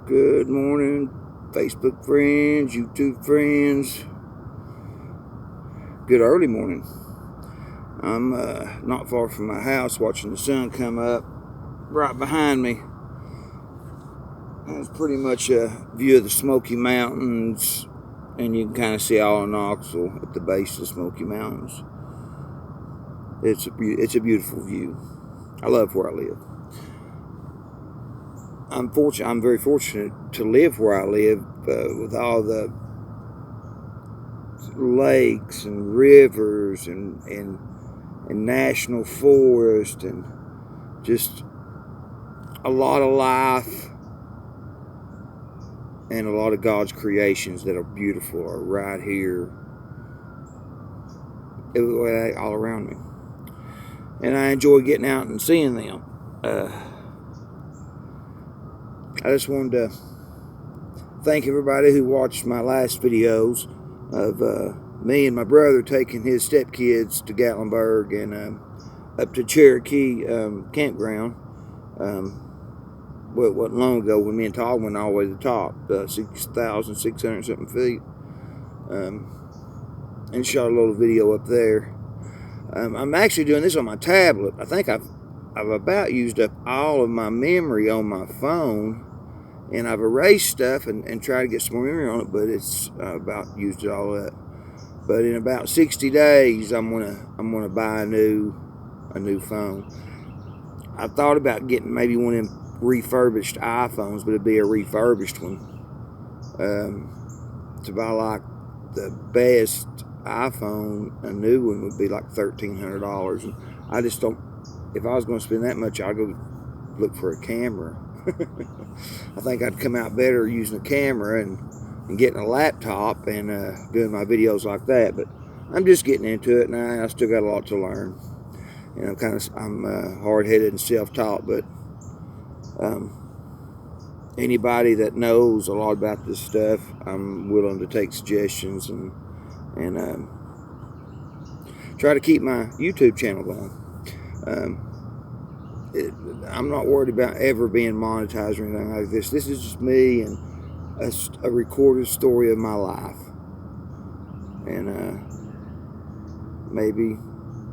Good morning, Facebook friends, YouTube friends. Good early morning. I'm not far from my house watching the sun come up right behind me. It's pretty much a view of the Smoky Mountains, and you can kind of see all of Knoxville at the base of the Smoky Mountains. It's a beautiful view. I love where I live. I'm very fortunate to live where I live with all the lakes and rivers and national forest and just a lot of life, and a lot of God's creations that are beautiful are right here all around me, and I enjoy getting out and seeing them. I just wanted to thank everybody who watched my last videos of me and my brother taking his stepkids to Gatlinburg and up to Cherokee campground. Well, it wasn't long ago when me and Todd went all the way to the top, 6,600 something feet, and shot a little video up there. I'm actually doing this on my tablet. I think I've about used up all of my memory on my phone, and I've erased stuff and tried to get some more memory on it, but it's about used it all up. But in about 60 days, I'm gonna buy a new phone. I thought about getting maybe one of them refurbished iPhones, but it'd be a refurbished one. To buy like the best iPhone, a new one would be like $1,300, and I just don't. If I was going to spend that much, I'd go look for a camera. I think I'd come out better using a camera and getting a laptop and doing my videos like that. But I'm just getting into it, and I still got a lot to learn. And I'm hard-headed and self-taught, but anybody that knows a lot about this stuff, I'm willing to take suggestions and try to keep my YouTube channel going. I'm not worried about ever being monetized or anything like this. This is just me and a recorded story of my life. And maybe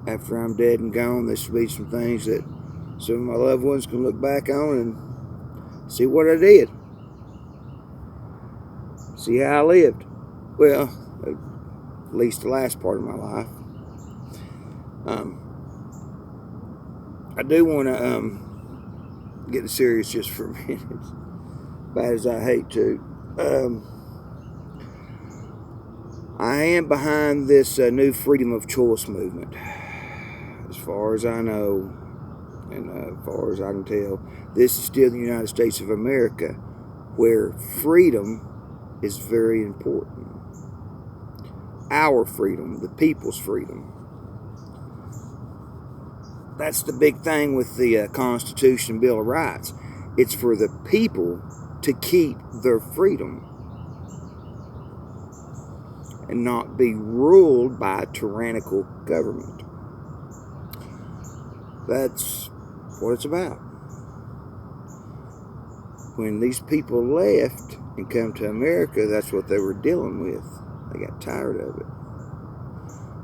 after I'm dead and gone, this will be some things that some of my loved ones can look back on and see what I did. See how I lived. Well, at least the last part of my life. I do want to get serious just for a minute, bad as I hate to. I am behind this new freedom of choice movement. As far as I know, and as far as I can tell, this is still the United States of America, where freedom is very important. Our freedom, the people's freedom. That's the big thing with the Constitution and Bill of Rights. It's for the people to keep their freedom and not be ruled by a tyrannical government. That's what it's about. When these people left and come to America, that's what they were dealing with. They got tired of it.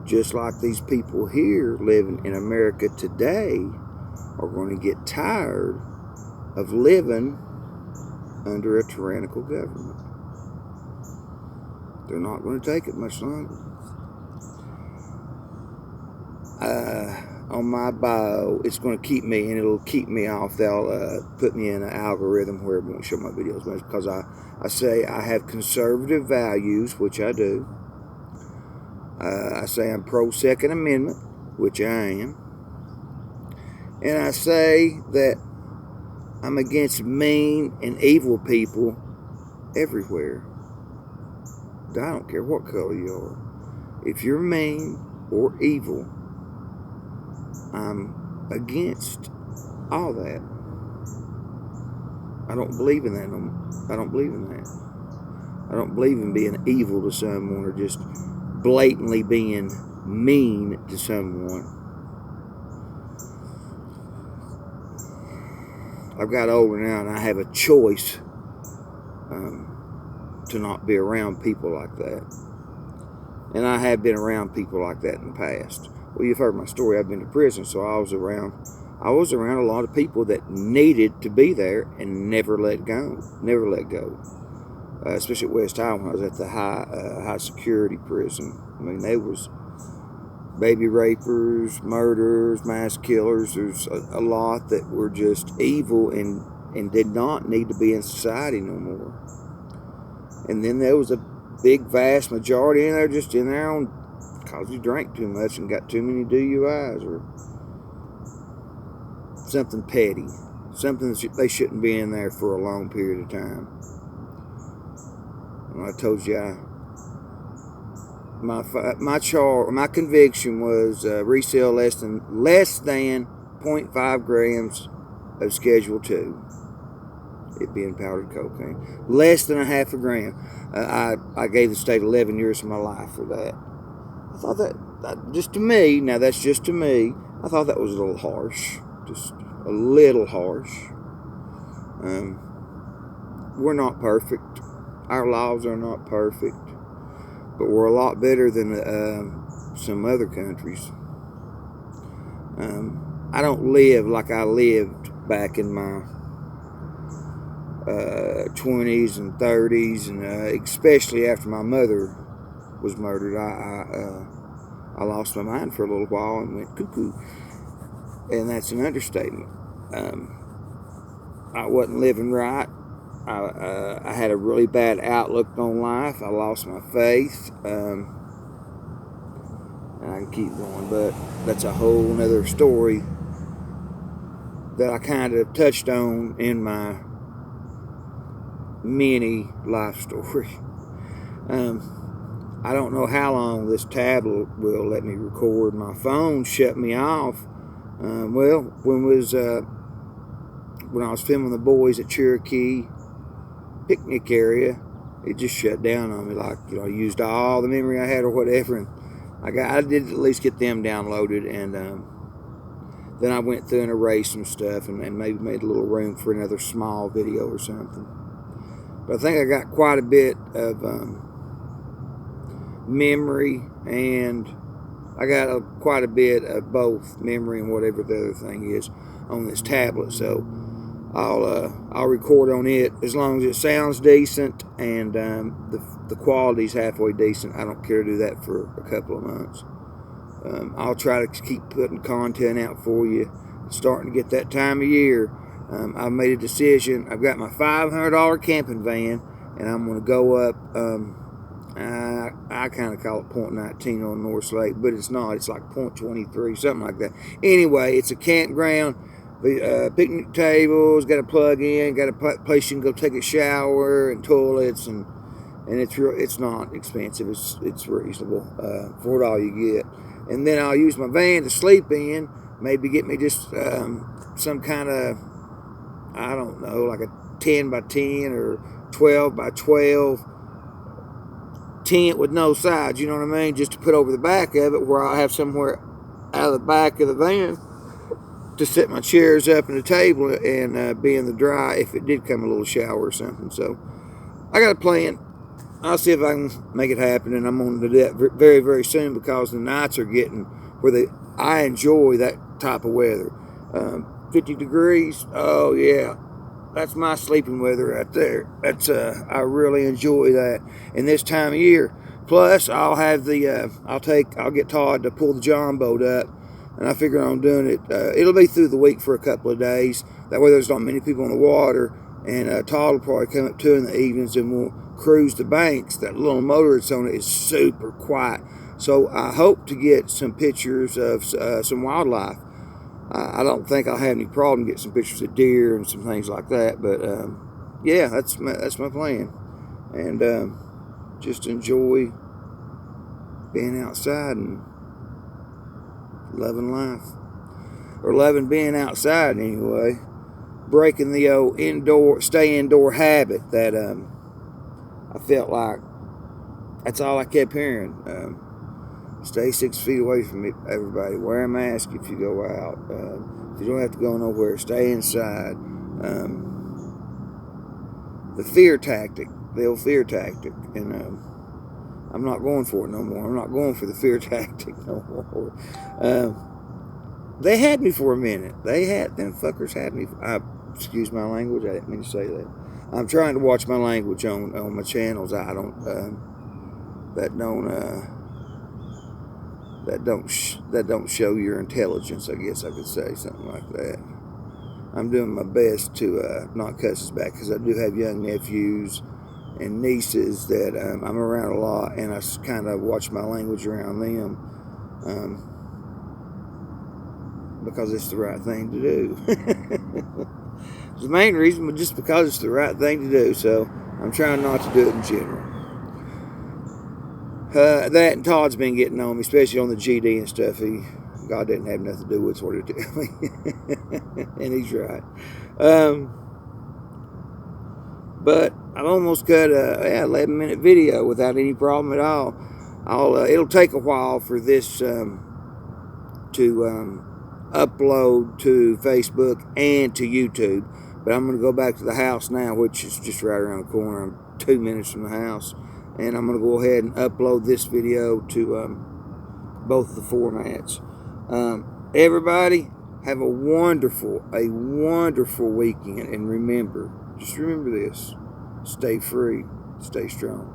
Just like these people here living in America today are going to get tired of living under a tyrannical government. They're not going to take it much longer. On my bio, it's going to keep me, and it'll keep me off. They'll put me in an algorithm where it won't show my videos much, because I say I have conservative values, which I do. I say I'm pro-Second Amendment, which I am. And I say that I'm against mean and evil people everywhere. I don't care what color you are. If you're mean or evil, I'm against all that. I don't believe in that. I don't believe in that. I don't believe in being evil to someone or just blatantly being mean to someone. I've got older now, and I have a choice to not be around people like that. And I have been around people like that in the past. Well, you've heard my story. I've been to prison, so I was around a lot of people that needed to be there and never let go. Especially at West High when I was at the high security prison. I mean, there was baby rapers, murderers, mass killers. There's a lot that were just evil and did not need to be in society no more. And then there was a big, vast majority in there just in there on because you drank too much and got too many DUIs or something petty, something that they shouldn't be in there for a long period of time. And I told you, my conviction was resale less than 0.5 grams of Schedule 2. It being powdered cocaine, less than a half a gram. I gave the state 11 years of my life for that. I thought that just to me, now that's just to me, I thought that was a little harsh, just a little harsh. We're not perfect. Our laws are not perfect, but we're a lot better than some other countries. I don't live like I lived back in my 20s and 30s, and especially after my mother was murdered, I lost my mind for a little while and went cuckoo, and that's an understatement. I wasn't living right. I had a really bad outlook on life. I lost my faith, and I can keep going, but that's a whole nother story that I kind of touched on in my mini life story. I don't know how long this tablet will let me record. My phone shut me off. Well, when I was filming the boys at Cherokee picnic area, it just shut down on me. Like, I used all the memory I had or whatever, and I did at least get them downloaded, and then I went through and erased some stuff and maybe made a little room for another small video or something. But I think I got quite a bit of memory, and I got quite a bit of both memory and whatever the other thing is on this tablet. So I'll record on it as long as it sounds decent and the quality's halfway decent. I don't care to do that for a couple of months. I'll try to keep putting content out for you. It's starting to get that time of year. I've made a decision. I've got my $500 camping van, and I'm going to go up. I kind of call it .19 on North Lake, but it's not. It's like .23, something like that. Anyway, it's a campground. The picnic tables, got a plug in, got a place you can go take a shower and toilets, and it's not expensive. It's reasonable for all you get. And then I'll use my van to sleep in. Maybe get me just some kind of, I don't know, like a 10 by 10 or 12 by 12 tent with no sides, you know what I mean? Just to put over the back of it, where I'll have somewhere out of the back of the van to set my chairs up and the table and be in the dry if it did come a little shower or something. So I got a plan. I'll see if I can make it happen, and I'm going to do that very, very soon, because the nights are getting where I enjoy that type of weather. 50 degrees, oh yeah, that's my sleeping weather right there. That's I really enjoy that in this time of year. Plus, I'll have I'll get Todd to pull the John boat up, and I figure on doing it. It'll be through the week for a couple of days. That way, there's not many people on the water, and Todd will probably come up too in the evenings, and we'll cruise the banks. That little motor that's on it is super quiet. So I hope to get some pictures of some wildlife. I don't think I'll have any problem getting some pictures of deer and some things like that. But yeah, that's my plan, and just enjoy being outside and loving life, or loving being outside anyway. Breaking the old stay indoor habit that I felt like that's all I kept hearing. Stay 6 feet away from everybody. Wear a mask if you go out. If you don't have to go nowhere, stay inside. the fear tactic, the old fear tactic, and I'm not going for it no more. I'm not going for the fear tactic no more. They had me for a minute. Them fuckers had me. Excuse my language. I didn't mean to say that. I'm trying to watch my language on my channels. I don't that don't show your intelligence. I guess I could say something like that. I'm doing my best to not cuss us back, because I do have young nephews and nieces that I'm around a lot, and I kind of watch my language around them because it's the right thing to do. It's the main reason, but just because it's the right thing to do. So I'm trying not to do it in general. That and Todd's been getting on me, especially on the GD and stuff. God didn't have nothing to do with what he did. And he's right. But I've almost cut a 11-minute video without any problem at all. It'll take a while for this to upload to Facebook and to YouTube. But I'm going to go back to the house now, which is just right around the corner. I'm 2 minutes from the house. And I'm going to go ahead and upload this video to both the formats. Everybody, have a wonderful weekend. And remember, just remember this: stay free, stay strong.